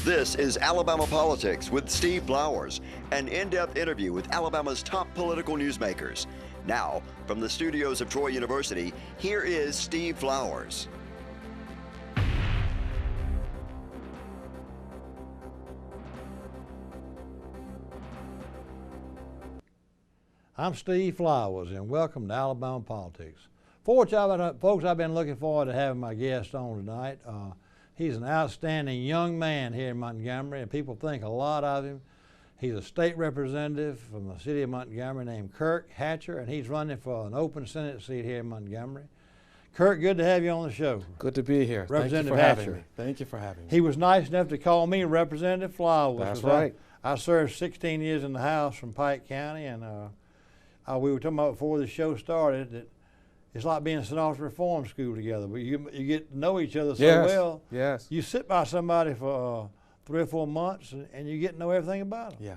This is Alabama Politics with Steve Flowers, an in-depth interview with Alabama's top political newsmakers. Now, from the studios of Troy University, here is Steve Flowers. I'm Steve Flowers, and welcome to Alabama Politics. Folks, I've been looking forward to having my guest on tonight. He's an outstanding young man here in Montgomery, and people think a lot of him. He's a state representative from the city of Montgomery named Kirk Hatcher, and he's running for an open Senate seat here in Montgomery. Kirk, good to have you on the show. Good to be here. Representative Thank you for Hatcher. having me. Thank you for having me. He was nice enough to call me Representative Flowers. That's right. I served 16 years in the House from Pike County, and we were talking about before the show started that it's like being in Synopsis Reform School together. But you get to know each other so well. Yes. You sit by somebody for 3 or 4 months, and you get to know everything about them. Yeah.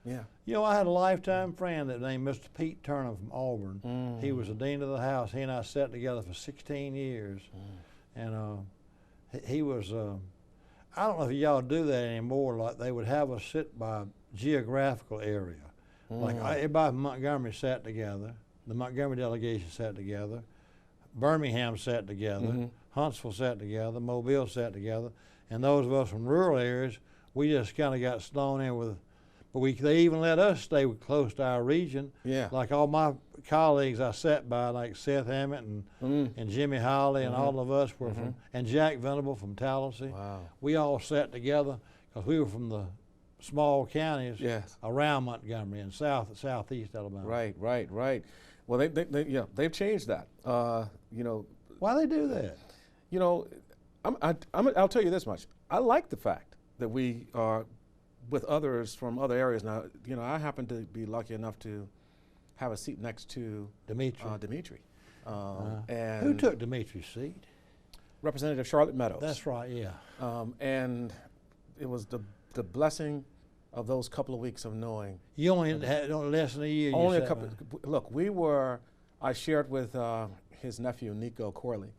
Yeah. You know, I had a lifetime friend that named Mr. Pete Turner from Auburn. He was the dean of the House. He and I sat together for 16 years, and he was. I don't know if y'all do that anymore. Like they would have us sit by geographical area. Like everybody from Montgomery sat together. The Montgomery delegation sat together. Birmingham sat together. Huntsville sat together. Mobile sat together. And those of us from rural areas, we just kind of got thrown in with. But they even let us stay close to our region. Yeah. Like all my colleagues I sat by, like Seth Hammett and Jimmy Hawley, and all of us were from, and Jack Venable from Tallahassee. Wow. We all sat together because we were from the small counties around Montgomery and southeast Alabama. Right. Well, they've changed that. You know. Why they do that? You know, I'll tell you this much. I like the fact that we are with others from other areas. Now, you know, I happen to be lucky enough to have a seat next to Dimitri. And who took Dimitri's seat? Representative Charlotte Meadows. That's right. Yeah. And it was the blessing of those couple of weeks of knowing. You only had less than a year. Only a couple. Look, I shared with his nephew Nico Corley.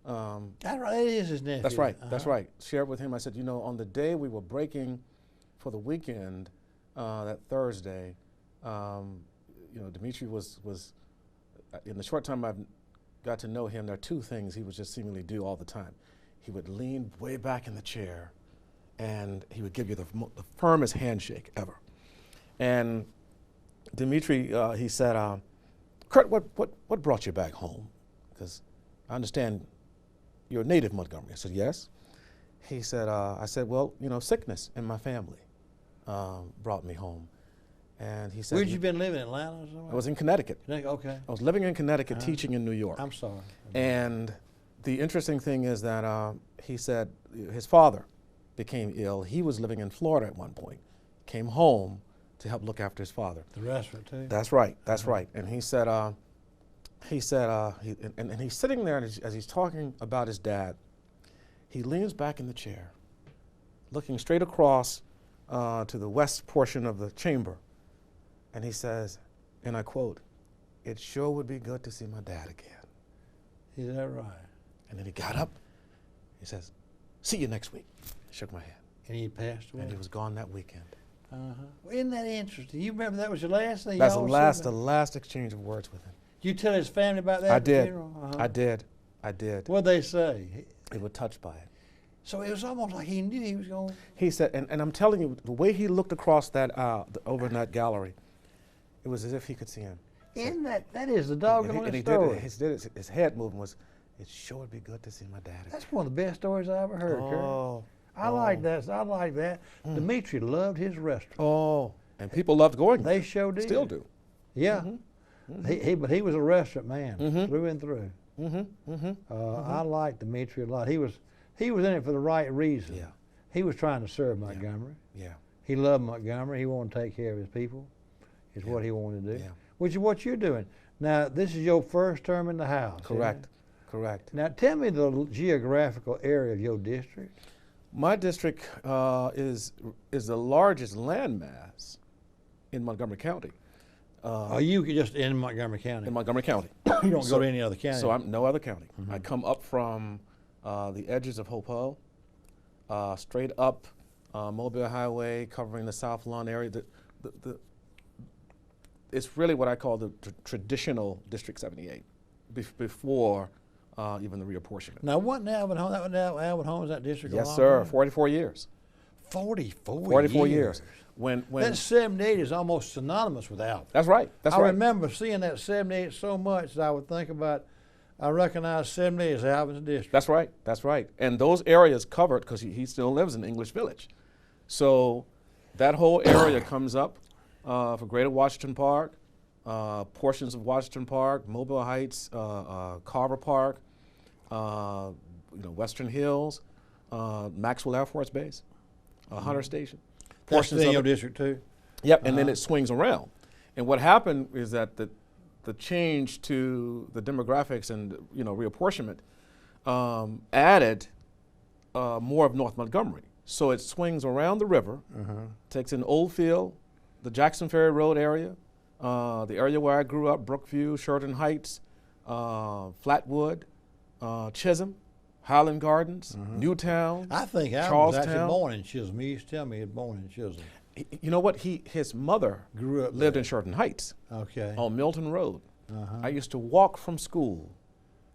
That's right. It is his nephew. That's right. That's right. Shared with him. I said, you know, on the day we were breaking for the weekend, that Thursday, you know, Dimitri was in the short time I've got to know him, there are two things he would just seemingly do all the time. He would lean way back in the chair, and he would give you the firmest handshake ever. And Dimitri, he said, Kurt, what brought you back home? Because I understand you're a native Montgomery. I said, yes. He said, I said, well, you know, sickness in my family brought me home. And he said, where'd you been living, Atlanta or somewhere? I was in Connecticut. Okay. I was living in Connecticut, teaching in New York. I'm sorry. And the interesting thing is that he said his father became ill. He was living in Florida at one point, came home to help look after his father. The restaurant too? That's right, that's right. And he said, and he's sitting there, and as he's talking about his dad, he leans back in the chair, looking straight across to the west portion of the chamber, and he says, and I quote, "It sure would be good to see my dad again." Is that right? And then he got up, he says, "See you next week." Shook my hand. And he passed away? And he was gone that weekend. Well, isn't that interesting? You remember that was your last thing? That's the last exchange of words with him. You tell his family about that? I did. Funeral? I did. What'd they say? They were touched by it. So it was almost like he knew he was going. He said, and I'm telling you, the way he looked across that over in that gallery, it was as if he could see him. Isn't that is the doggone and he story. His head movement was, "It sure would be good to see my dad again." That's one of the best stories I ever heard, Kirk. I like that. Dimitri loved his restaurant. Oh, and people loved going there. They sure did. Still do. Yeah. But he was a restaurant man through and through. I liked Dimitri a lot. He was in it for the right reason. Yeah. He was trying to serve Montgomery. Yeah. He loved Montgomery. He wanted to take care of his people. Is what he wanted to do. Yeah. Which is what you're doing. Now, this is your first term in the House. Correct. Correct. Now, tell me the geographical area of your district. My district is the largest landmass in Montgomery County. Are you just in Montgomery County? In Montgomery County. You don't go to any other county? So I'm no other county. I come up from the edges of Hope straight up Mobile Highway covering the South Lawn area. It's really what I call the traditional District 78 before even the reapportionment. Now, wasn't Alvin Homes that district? Yes, sir. 44 years. 44 years. When that 78 is almost synonymous with Alvin. That's right. That's right. I remember seeing that 78 so much that I would think about. I recognize 78 as Alvin's district. That's right. That's right. And those areas covered because he still lives in English Village, so that whole area comes up for Greater Washington Park, portions of Washington Park, Mobile Heights, Carver Park, Western Hills, Maxwell Air Force Base, Hunter Station. That's in your district too? Yep, and then it swings around. And what happened is that the change to the demographics and reapportionment added more of North Montgomery. So it swings around the river, takes in Oldfield, the Jackson Ferry Road area, the area where I grew up, Brookview, Sheridan Heights, Flatwood, Chisholm, Highland Gardens, Newtown, I think Alvin was actually born in Chisholm. He used to tell me he was born in Chisholm. You know what? His mother lived in Sheridan Heights. Okay. On Milton Road. I used to walk from school,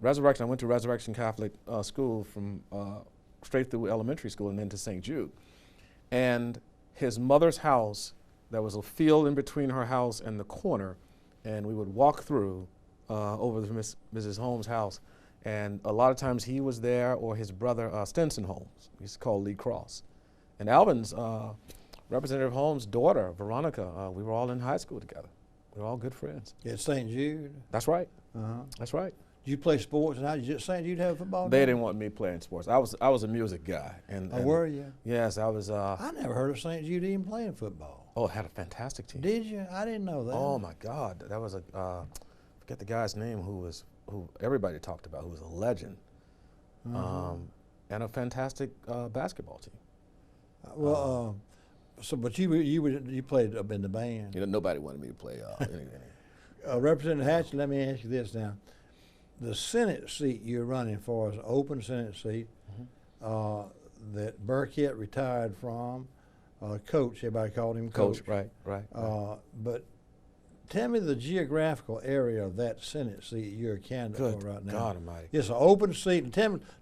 Resurrection. I went to Resurrection Catholic School from straight through elementary school and then to St. Jude. And his mother's house, there was a field in between her house and the corner, and we would walk through over to Mrs. Holmes' house. And a lot of times he was there, or his brother Stinson Holmes. He's called Lee Cross. And Alvin's Representative Holmes' daughter, Veronica, we were all in high school together. We were all good friends. At St. Jude? That's right. That's right. Did you play sports? And how did St. Jude have a football They game? didn't want me playing sports. I was a music guy. And were you? Yes, I was. I never heard of St. Jude even playing football. Oh, it had a fantastic team. Did you? I didn't know that. Oh my God, that was forget the guy's name who everybody talked about, who was a legend, and a fantastic basketball team. But you played up in the band. Nobody wanted me to play anything. Representative Hatch, let me ask you this now. The Senate seat you're running for is an open Senate seat that Burkett retired from. Coach, everybody called him Coach. Right. But tell me the geographical area of that Senate seat you're a candidate for right now. God Almighty. It's an open seat. And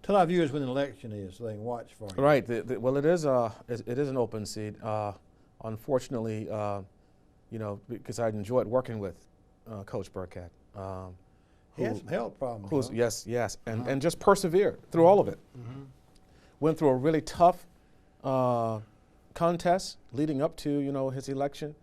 tell our viewers when the election is so they can watch for you. Right. Well, it is an open seat. Unfortunately, because I enjoyed working with Coach Burkett. He had some health problems. Yes, and just persevered through all of it. Went through a really tough contest leading up to his election.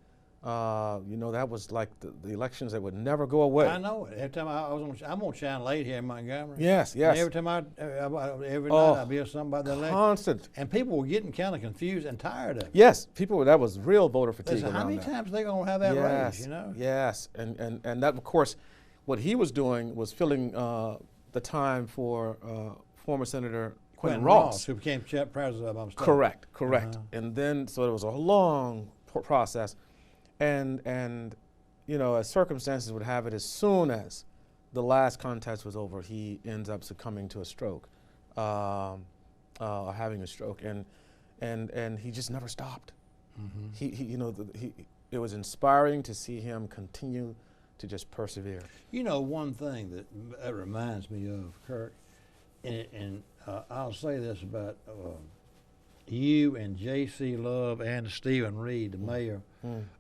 That was like the elections that would never go away. I know it. Every time I'm on Channel 8 here in Montgomery. Yes. And every time every night I'd hear something about the election. Constant. And people were getting kind of confused and tired of it. Yes, that was real voter fatigue. Listen, how many times are they going to have that race, Yes, and that, of course, what he was doing was filling the time for former Senator Quentin Ross, who became president of state. Correct. And then, so it was a long process. And as circumstances would have it, as soon as the last contest was over, he ends up succumbing to a stroke, having a stroke, and he just never stopped. It was inspiring to see him continue to just persevere. One thing that reminds me of, Kirk, and I'll say this about you and J.C. Love and Stephen Reed, the mayor.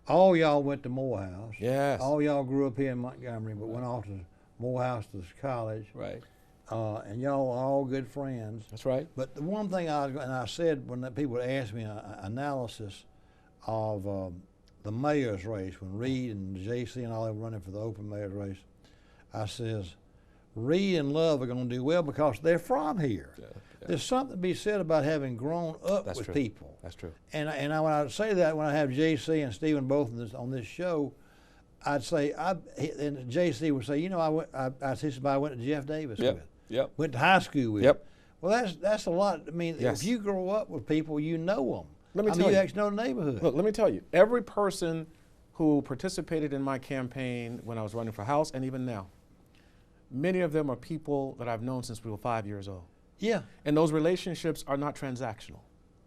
All y'all went to Morehouse. Yes. All y'all grew up here in Montgomery, but went off to Morehouse to college. Right. And y'all are all good friends. That's right. But the one thing I said when people would ask me an analysis of the mayor's race, when Reed and J.C. and all were running for the open mayor's race, I says, Reed and Love are going to do well because they're from here. Yeah. There's something to be said about having grown up with people. That's true. And when I say that, when I have J.C. and Stephen both on this show, I'd say, and J.C. would say, I see somebody I went to Jeff Davis with. Yep. Went to high school with. Yep. Well, that's a lot. I mean, if you grow up with people, you know them. Let me tell you. You actually know the neighborhood. Look, let me tell you. Every person who participated in my campaign when I was running for House, and even now, many of them are people that I've known since we were 5 years old. Yeah. And those relationships are not transactional.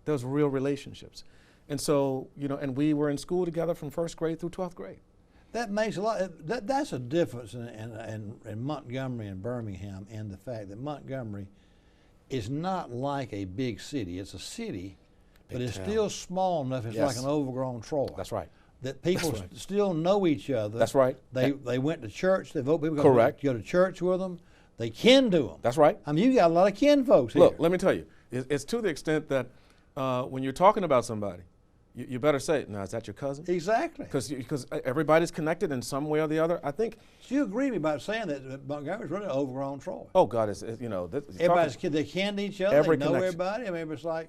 Those real relationships. And so, you know, and we were in school together from 1st grade through 12th grade. That makes a lot. That's a difference in Montgomery and Birmingham, in the fact that Montgomery is not like a big city. It's a city, but it's still small enough. It's like an overgrown Troy. That's right. That people still know each other. That's right. They went to church. They vote. People Correct. Go to church with them. They kin to them. That's right. I mean, you got a lot of kin folks here. Look, let me tell you, it's to the extent that when you're talking about somebody, you better say, now, is that your cousin? Exactly. Because everybody's connected in some way or the other. I think. So you agree with me about saying that Montgomery's really an overgrown Troy? Oh, God, you know. Everybody's they kin to each other. They know everybody. I mean, it's like,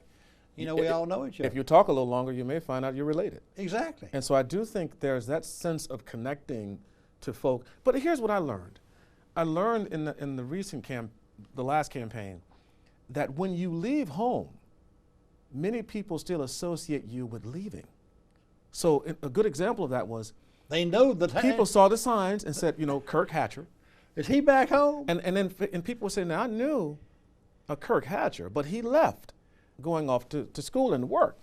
you know, we all know each other. If you talk a little longer, you may find out you're related. Exactly. And so I do think there's that sense of connecting to folk. But here's what I learned. I learned in the recent the last campaign, that when you leave home, many people still associate you with leaving. So a good example of that was, they know the people saw the signs and said, you know, Kirk Hatcher. Is he back home? And then people would say, now I knew a Kirk Hatcher, but he left, going off to school and work.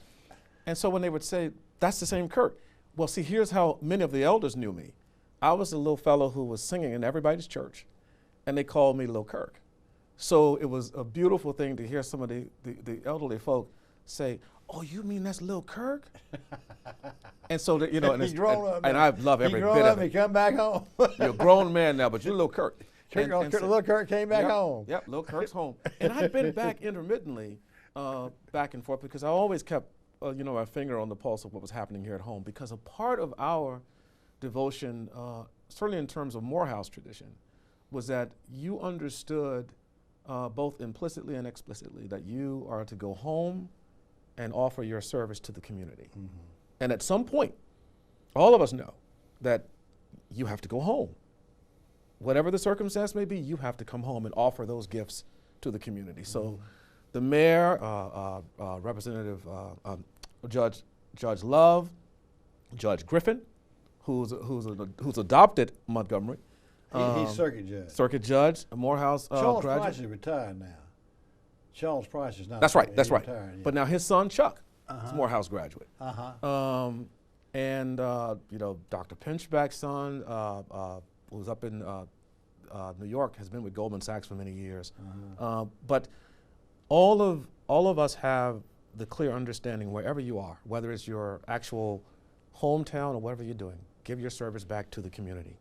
And so when they would say, that's the same Kirk. Well, see, here's how many of the elders knew me. I was the little fellow who was singing in everybody's church, and they called me Lil Kirk. So it was a beautiful thing to hear some of the elderly folk say, oh, you mean that's Lil Kirk? And so, you know, and I love every bit of it. He come back home. You're a grown man now, but you're Lil Kirk. Lil Kirk came back home. Yep, Lil Kirk's home. And I've been back intermittently, back and forth, because I always kept, you know, my finger on the pulse of what was happening here at home, because a part of our devotion, certainly in terms of Morehouse tradition, was that you understood both implicitly and explicitly that you are to go home and offer your service to the community. Mm-hmm. And at some point, all of us know that you have to go home. Whatever the circumstance may be, you have to come home and offer those gifts to the community. Mm-hmm. So the mayor, Representative Judge Love, Judge Griffin, who's adopted Montgomery. He's circuit judge. Circuit judge, a Morehouse Charles graduate. Price is retired now. Charles Price is not. That's right. That's right. Retired, yeah. But now his son Chuck is a Morehouse graduate. And you know, Dr. Pinchback's son, who's up in New York, has been with Goldman Sachs for many years. But all of us have the clear understanding, wherever you are, whether it's your actual hometown or whatever you're doing, give your service back to the community.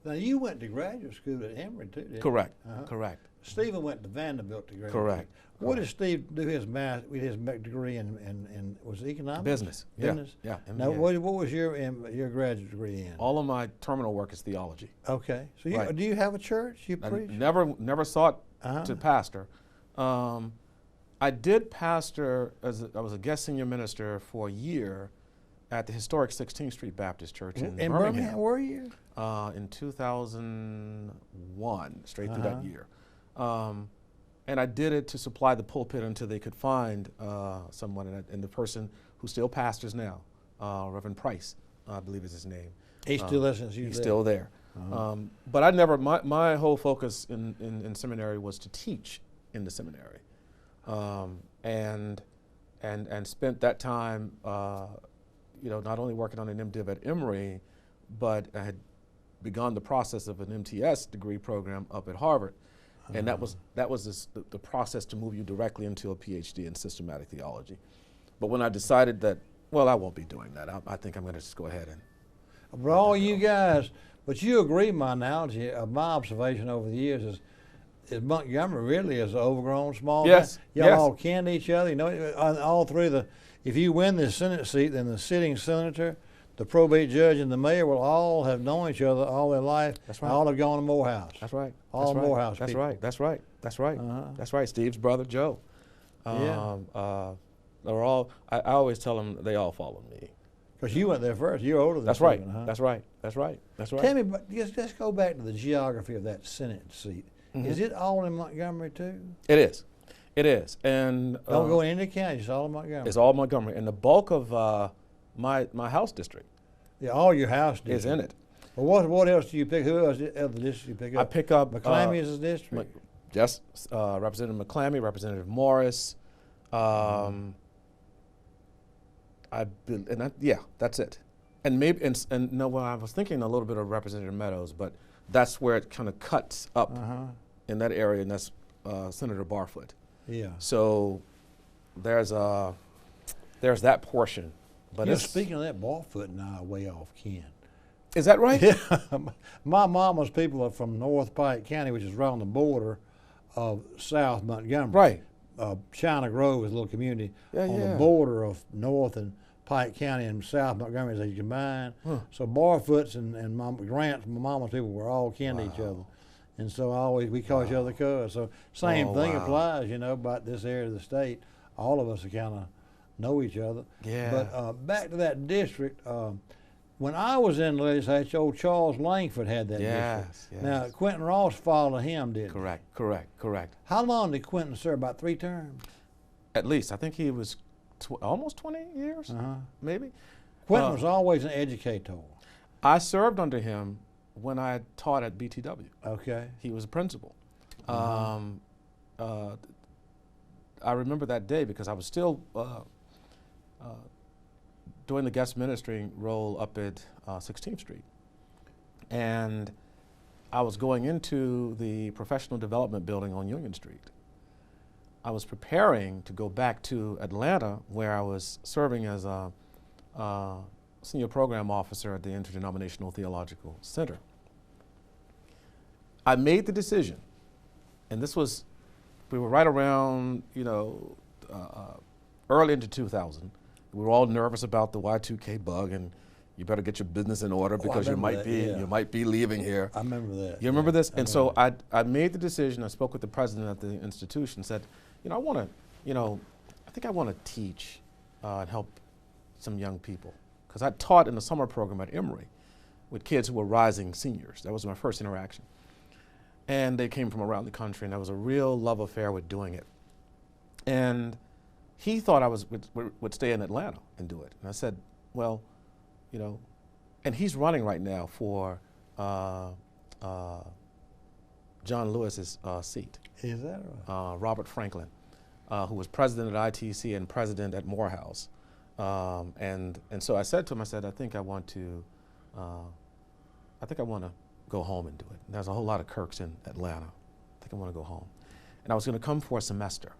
Now, you went to graduate school at Emory, too, didn't you? Correct, correct. Stephen went to Vanderbilt to graduate. Correct. What did Steve do his degree in was it economics? Business. Business? Yeah. Now, what was your graduate degree in? All of my terminal work is theology. Okay. So do you have a church you preach? Never sought to pastor. I did pastor, I was a guest senior minister for a year at the historic 16th Street Baptist Church in Birmingham. Where were you? In 2001, straight through that year. And I did it to supply the pulpit until they could find someone, and the person who still pastors now, Reverend Price, I believe is his name. He still listens. He's still there. But I never, my whole focus in seminary was to teach in the seminary. And spent that time, you know, not only working on an MDiv at Emory, but I had begun the process of an MTS degree program up at Harvard. And that was the process to move you directly into a PhD in systematic theology. But when I decided that, well, I won't be doing that, I think I'm going to just go ahead and. But all you guys, but you agree, my analogy, my observation over the years is Montgomery really is an overgrown small town. Y'all all kin to each other. You know, all through if you win the Senate seat, then the sitting senator, the probate judge, and the mayor will all have known each other all their life. That's right. All have gone to Morehouse. That's right. All Morehouse That's people. right. That's right. That's right. That's right. Steve's brother Joe. They're all. I always tell them they all follow me. Because you went there first. You're older than That's Stephen, right. That's right. That's right. That's right. Tell me, but let's go back to the geography of that Senate seat. Is it all in Montgomery too? It is. It is. And don't go in any county. It's all in Montgomery. It's all Montgomery, and the bulk of my house district. Yeah, all your house district is in it. Well, what else do you pick? Who else other districts you pick up? I pick up McClammy is his district. Yes, Representative McClammy, Representative Morris, Yeah, that's it. And maybe, and no, well, I was thinking a little bit of Representative Meadows, but that's where it kind of cuts up in that area, and that's Senator Barfoot. Yeah. So there's that portion. But speaking of that, Barfoot and I are way off kin. Is that right? Yeah. My mama's people are from North Pike County, which is right on the border of South Montgomery. Right. China Grove is a little community on yeah. the border of North and Pike County and South Montgomery as they combine. So Barfoot's and Grant's, my mama's people were all kin to each other. And so we call each other cuz. So same thing applies, about this area of the state. All of us kind of know each other. Yeah. But back to that district, when I was in the legislature, old Charles Langford had that district. Yes. Now, Quentin Ross followed him, didn't he? Correct. How long did Quentin serve? About 3 terms? At least. I think he was almost 20 years, maybe. Quentin was always an educator. I served under him when I taught at BTW. Okay. He was a principal. I remember that day because I was still doing the guest ministering role up at 16th Street. And I was going into the professional development building on Union Street. I was preparing to go back to Atlanta, where I was serving as a senior program officer at the Interdenominational Theological Center. I made the decision, and we were right around, early into 2000. We were all nervous about the Y2K bug, and you better get your business in order because you might be leaving here. I remember that. You remember this? And so I made the decision. I spoke with the president at the institution, said, I think I want to teach and help some young people. Because I taught in the summer program at Emory with kids who were rising seniors. That was my first interaction. And they came from around the country, and there was a real love affair with doing it. And he thought I would stay in Atlanta and do it. And I said, well, and he's running right now for John Lewis's seat. Is that right? Robert Franklin, who was president at ITC and president at Morehouse. And so I said to him, I think I want to go home and do it. There's a whole lot of Kirks in Atlanta. I think I want to go home. And I was going to come for a semester.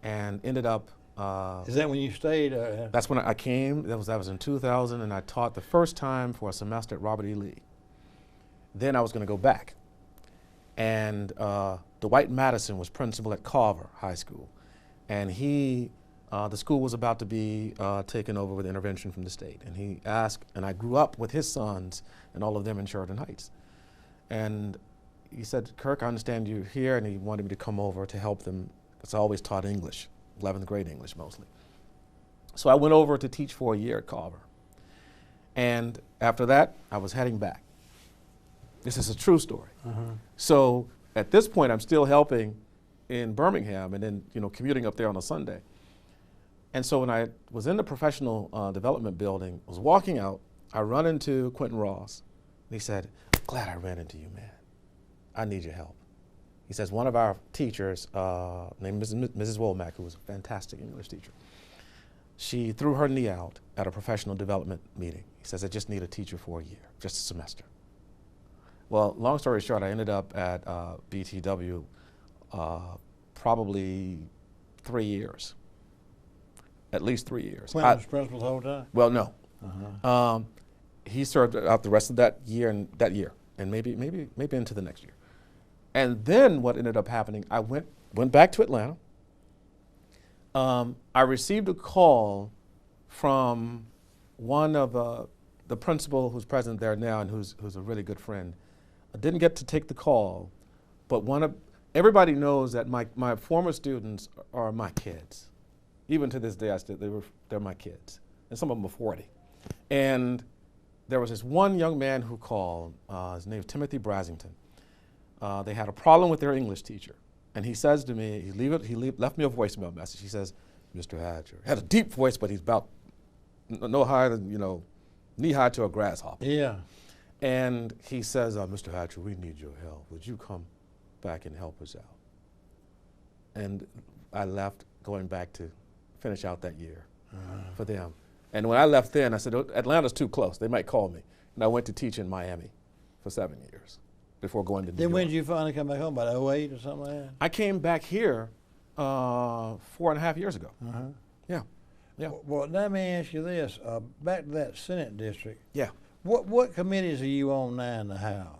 And ended up. Is that when you stayed? That's when I came. That was in 2000, and I taught the first time for a semester at Robert E. Lee. Then I was going to go back. And Dwight Madison was principal at Carver High School. And the school was about to be taken over with intervention from the state. And he asked, and I grew up with his sons and all of them in Sheridan Heights. And he said, Kirk, I understand you're here, and he wanted me to come over to help them, because I always taught English, 11th grade English mostly. So I went over to teach for a year at Carver. And after that, I was heading back. This is a true story. So at this point, I'm still helping in Birmingham and then commuting up there on a Sunday. And so when I was in the professional development building, I was walking out, I run into Quentin Ross. And he said, glad I ran into you, man. I need your help. He says, one of our teachers, named Mrs. Womack, who was a fantastic English teacher, she threw her knee out at a professional development meeting. He says, I just need a teacher for a year, just a semester. Well, long story short, I ended up at BTW probably 3 years. At least 3 years. Quentin was principal the whole time? Well, no. He served out the rest of that year and maybe into the next year. And then what ended up happening, I went back to Atlanta. I received a call from one of the principal who's president there now and who's a really good friend. I didn't get to take the call, but everybody knows that my former students are my kids. Even to this day, they're my kids, and some of them are 40. And there was this one young man who called. His name is Timothy Brasington. They had a problem with their English teacher, and he says to me, he left me a voicemail message. He says, "Mr. Hatcher," had a deep voice, but he's about no higher than knee high to a grasshopper. Yeah. And he says, "Mr. Hatcher, we need your help. Would you come back and help us out?" And I left, going back to finish out that year for them. And when I left then, I said, "Oh, Atlanta's too close. They might call me." And I went to teach in Miami for 7 years before going to New Then York. when did you finally come back home? About 08 or something like that? I came back here 4.5 years ago. Uh-huh. Yeah, yeah, Well, let me ask you this. Back to that Senate district. yeah. What committees are you on now in the House?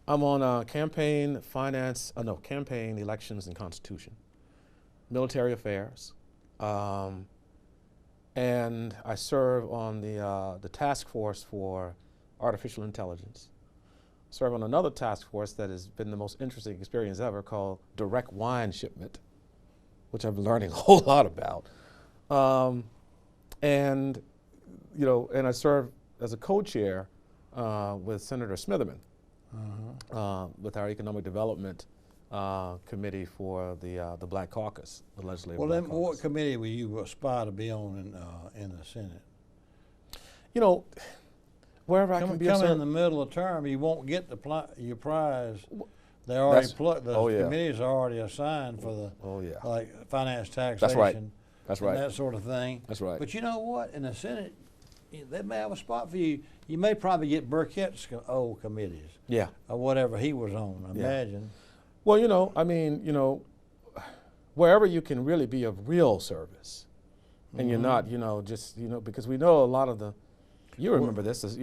I'm on campaign, finance, campaign, elections, and constitution, military affairs, and I serve on the task force for artificial intelligence. Serve on another task force that has been the most interesting experience ever, called direct wine shipment, which I'm learning a whole lot about. And I serve as a co-chair with Senator Smitherman with our economic development committee for the Black Caucus, the legislative. Well, Black then, Caucus. what committee will you aspire to be on in the Senate? Wherever I can be of Coming in service. the middle of term, you won't get your prize. They already the committees are already assigned for the like finance, taxation, That's right. That's and right. that sort of thing. That's right. But you know what? In the Senate, they may have a spot for you. You may probably get Burkett's old committees. Yeah. Or whatever he was on. I Yeah. imagine. Well, wherever you can really be of real service, and you're not, because we know a lot of you remember this is,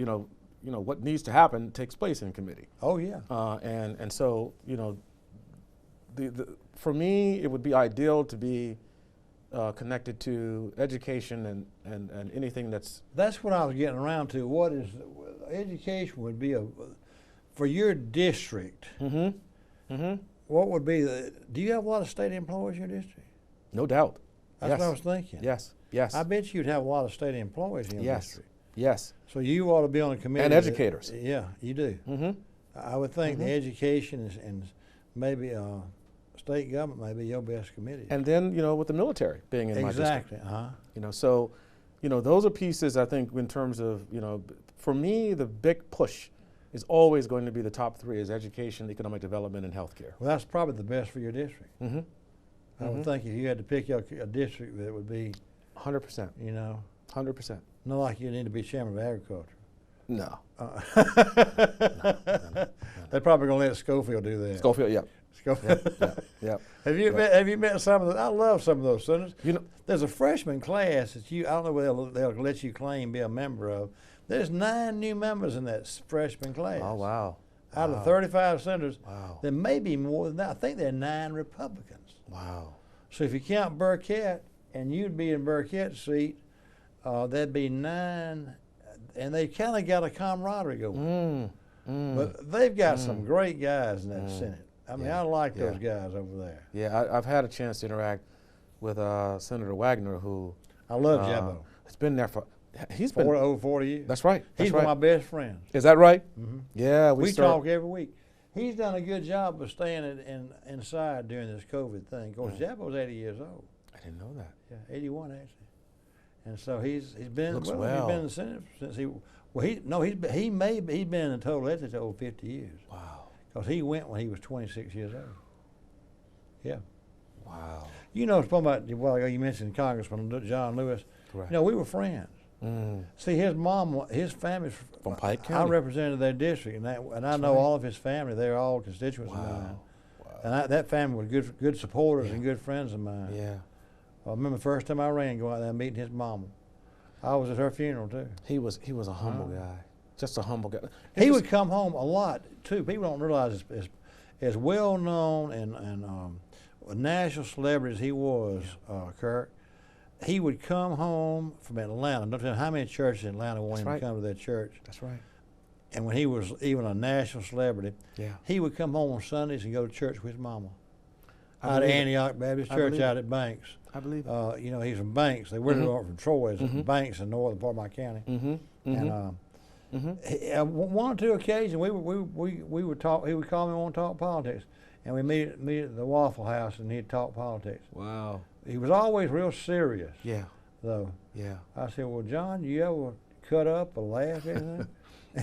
what needs to happen takes place in committee. Oh yeah. And so, for me, it would be ideal to be connected to education and anything that's. That's what I was getting around to. What is education would be for your district? What would be do you have a lot of state employees in your district? No doubt. That's Yes. what I was thinking. Yes. Yes. I bet you'd have a lot of state employees in your Yes. district. Yes. So you ought to be on a committee. And educators. Yeah, you do. I would think the education and maybe state government may be your best committee. And then, with the military being in my district. Exactly. So, those are pieces, I think, in terms of, for me, the big push is always going to be the top three is education, economic development, and healthcare. Well, that's probably the best for your district. I would think if you had to pick a district that would be 100%. 100%. not like you need to be chairman of agriculture. No. They're probably going to let Schofield do that. Schofield, yeah. Schofield. Yeah. Have you met some of the? I love some of those senators. There's a freshman class that I don't know whether they'll let you claim be a member of. There's 9 new members in that freshman class. Oh, wow. Out of 35 senators, Wow. there may be more than that. I think there are 9 Republicans. Wow. So if you count Burkett, and you'd be in Burkett's seat, there'd be 9, and they kind of got a camaraderie going. But they've got some great guys in that Senate. I mean, I like those guys over there. Yeah, I've had a chance to interact with Senator Wagner, who I love Jabbo. Has been there for. He's 40 years. That's right. He's one of my best friends. Is that right? Yeah, We talk every week. He's done a good job of staying inside during this COVID thing. Of course, Jabbo's 80 years old. I didn't know that. Yeah, 81 actually. And so he's been Looks he's well. been in the Senate since he's been in total ethics over 50 years. Wow. Because he went when he was 26 years old. Yeah. Wow. Talking about a while ago, you mentioned Congressman John Lewis. Correct. We were friends. See, his family's From Pike I County. represented their district, and I know all of his family. They're all constituents of mine. Wow. And that family was good supporters and good friends of mine. Yeah. I remember the first time I ran, going out there and meeting his mama. I was at her funeral too. He was a humble guy. Just a humble guy. He would come home a lot too. People don't realize as well known and national celebrity as he was, Kirk. He would come home from Atlanta. Don't tell how many churches in Atlanta wanted him to come to that church. That's right. And when he was even a national celebrity, Yeah. he would come home on Sundays and go to church with his mama. I Out of believe it. Antioch Baptist I Church believe out it. at Banks. I believe it. He's from Banks. They weren't from Troy. It's from Banks in the northern part of my county. And one or two occasions we would talk. He would call me on to talk politics, and we meet at the Waffle House, and he'd talk politics. Wow. He was always real serious. Yeah. Though. Yeah. I said, "Well, John, you ever cut up or laugh or anything?"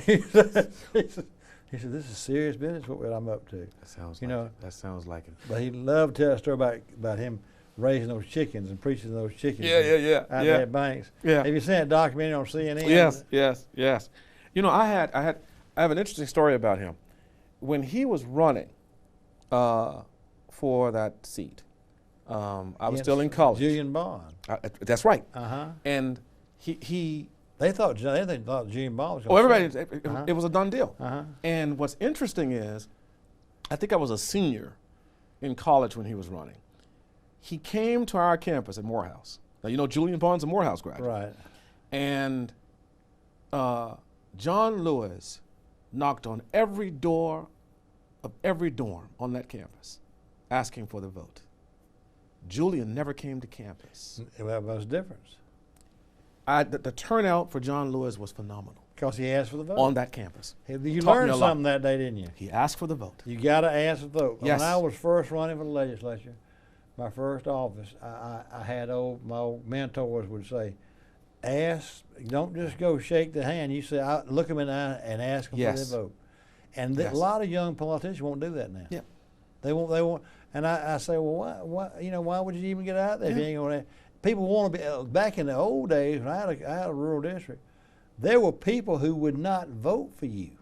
he said, "This is serious business. What I'm up to." That sounds You like know, it. That sounds like it. But he loved to tell a story about him raising those chickens and preaching to those chickens. Yeah. Out there at Banks. Yeah. Have you seen that documentary on CNN? Yes. You know, I have an interesting story about him. When he was running for that seat, I was still in college. Julian Bond. That's right. And They thought Julian Bond was oh, going everybody, it was a done deal. And what's interesting is, I think I was a senior in college when he was running. He came to our campus at Morehouse. Now, you know, Julian Bond's a Morehouse graduate. Right. And John Lewis knocked on every door of every dorm on that campus asking for the vote. Julian never came to campus. That was a difference. The turnout for John Lewis was phenomenal. Because he asked for the vote. On that campus. You learned something that day, didn't you? He asked for the vote. You got to ask for the vote. Yes. When I was first running for the legislature, my first office, I had my old mentors would say, ask, don't just go shake the hand. You say, look them in the eye and ask them for their vote. And a lot of young politicians won't do that now. Yeah. They won't. And I say, well, why would you even get out there if you ain't going to? People want to be, back in the old days when I had a rural district, there were people who would not vote for you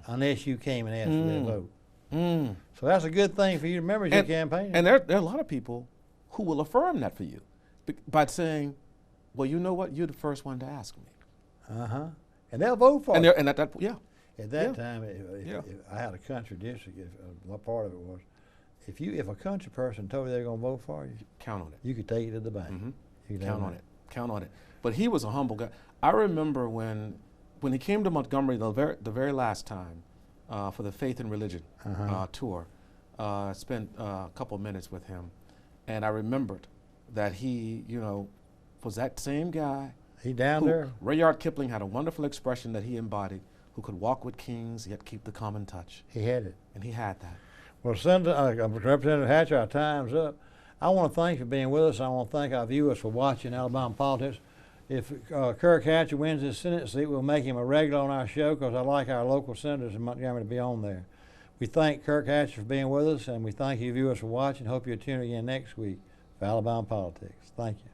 unless you came and asked for their vote. So that's a good thing for you to remember as you're campaigning. And there are a lot of people who will affirm that for you by saying, well, you know what, you're the first one to ask me. And they'll vote for you. And at that time, if I had a country district, what part of it was, if a country person told you they were going to vote for you, count on it. You could take it to the bank. Count on it. But he was a humble guy. I remember when he came to Montgomery the very last time for the Faith and Religion tour, I spent a couple of minutes with him, and I remembered that he, was that same guy. He down there. Rudyard Kipling had a wonderful expression that he embodied, who could walk with kings yet keep the common touch. He had it. And he had that. Well, Representative Hatcher, our time's up. I want to thank you for being with us. I want to thank our viewers for watching Alabama Politics. If Kirk Hatcher wins his Senate seat, we'll make him a regular on our show because I like our local senators in Montgomery to be on there. We thank Kirk Hatcher for being with us, and we thank you viewers for watching. Hope you'll tune in again next week for Alabama Politics. Thank you.